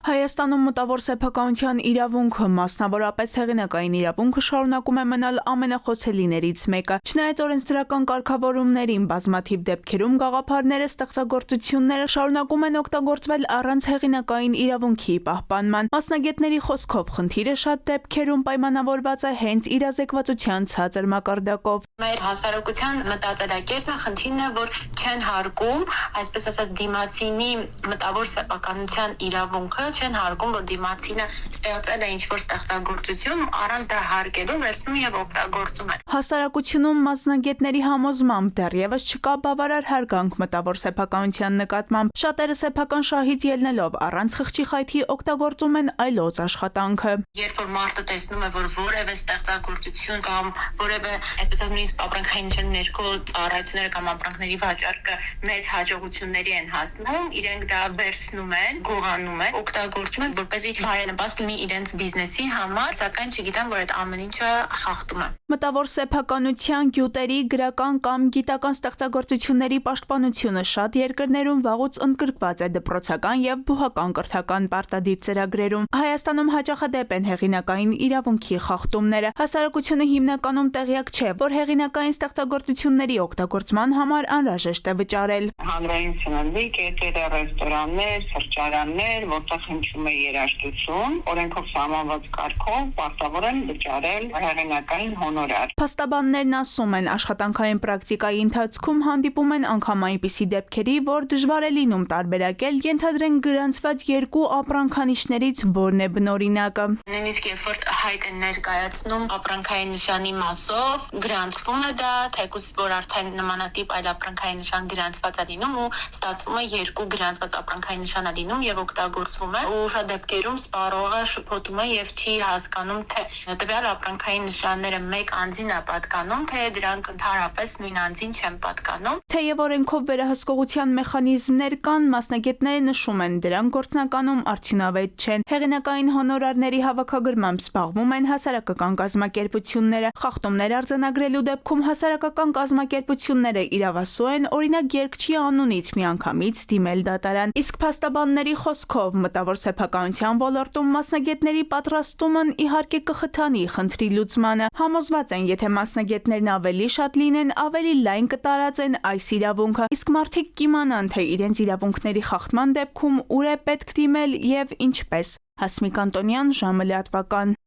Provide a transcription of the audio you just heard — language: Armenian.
Հայաստանում մտավոր սեփականության իրավունքը, մասնավորապես հեղինակային իրավունքը շարունակում է մնալ ամենախոցելիներից մեկը։ Չնայած օրենսդրական կարգավորումներին, բազմաթիվ դեպքերում գաղափարները, ստեղծագործությունները շարունակում են օգտագործվել առանց հեղինակային իրավունքի պահպանման։ Մասնագետների խոսքով խնդիրը շատ դեպքերում պայմանավորված է հենց իրազեկվածության ցածր մակարդակով։ Մեր հասարակության մտածելակերպը խնդիրն է, որ չեն հարգում, այսպես ասած, դիմացինի մտավոր սեփականության իրավունքը, չեն հարգում, որ դիմացինը ստեղծել է ինչ-որ ստեղծագործություն, առանց դա հարգելու վերցնում եւ օգտագործում է։ Հասարակությունում մասնագետների համոզմամբ դեռևս չկա բավարար հարգանք մտավոր սեփականության նկատմամբ։ Շատերը սեփական շահից ելնելով առանց խղճի խայթի օգտագործում են այլոց աշխատանքը։ Երբ որ մարդը տեսնում է, որ որևէ ստեղծագործություն կամ որևէ, այսպես ասած, նույնիսկ ապրանքային նշան ներքո ծառայությունները կամ ապրանքների վաճառքը մեր հաջողությունների են հասնում, իրենք դա վերցնում են, գողանում են, օգտագործում են, որպեսզի բարենպաստ լինի իրենց բիզնեսի համար, սակայն չգիտեն, որ այդ ամեն ինչը խախտում է։ Մտավոր սեփականության, գյուտերի, գրական կամ գիտական ստեղծագործությունների պաշտպանությունը շատ երկրներում վաղուց ընդգրկված է դպրոցական եւ բուհական կրթական պարտադիր ծրագրերում։ Հայաստանում հաճախադեպ են հեղինակային իրավունքի խախտումները։ Հասարակությունը հիմնականում տեղյակ չէ, որ հեղինակային ստեղծագործությունների օգտագործման համար անհրաժեշտ է վճարել։ Հանրային սննդի կետերը, ռեստորաններ, սրճարաններ, որտեղ հնչում է երաժշտություն, օրենքով սահմանված կարգով պարտավոր են վճարել հեղինակային հոնորար։ Փաստաբաններն ասում են, աշխատանքային պրակտիկայի ընթացքում հանդիպում են անգամ այնպիսի դեպքերի, որ դժվար է լինում տարբերակել, ենթադրենք գրանցված երկու ապրանքանիշներից որն է բնօրինակը։ Նույնիսկ երբ որ հայտ են ներկայացնում ապրանքային նշանի մասով, գրանցվում է դա, թեկուզ որ արդեն նմանատիպ այլ ապրանքային նշան գրանցված է լինում ու ստացվում է երկու գրանցված ապրանքային նշան է լինում եւ օգտագործվում է ու շատ դեպքերում սպառողը շփոթում է եւ չի հասկանում, թե տվյալ ապրանքային նշանները մեկ անձին է պատկանում, թե դրանք ընդհանրապես նույն անձին չեն պատկանում։ Թեև օրենքով վերահսկողության մեխանիզմներ կան, մասնագետները նշում են, դրանք գործնականում արդյունավետ չեն։ Հեղինակային հոնորարների հավաքագրմամբ զբաղվում են հասարակական կազմակերպությունները։ Խախտումներ արձանագրելու դեպքում հասարակական կազմակերպությունները իրավասու են, օրինակ երգչի անունից միանգամից դիմել դատարան։ Իսկ փաստաբանների խոսքով մտավոր սեփականության ոլորտում մասնագետների պատրաստումն իհարկե կխթանի խնդրի լուծմանը։ Համոզված են, եթե մասնագետներն ավելի շատ լինեն, ավելի լայն կտարածեն այս իրավունքը, իսկ մարդիկ կիմանան, թե իրենց իրավունքների խախտման դեպքում ուր է պետք դիմել եւ ինչպես։ Հասմիկ Անտոնյան, ժամը լրատվական։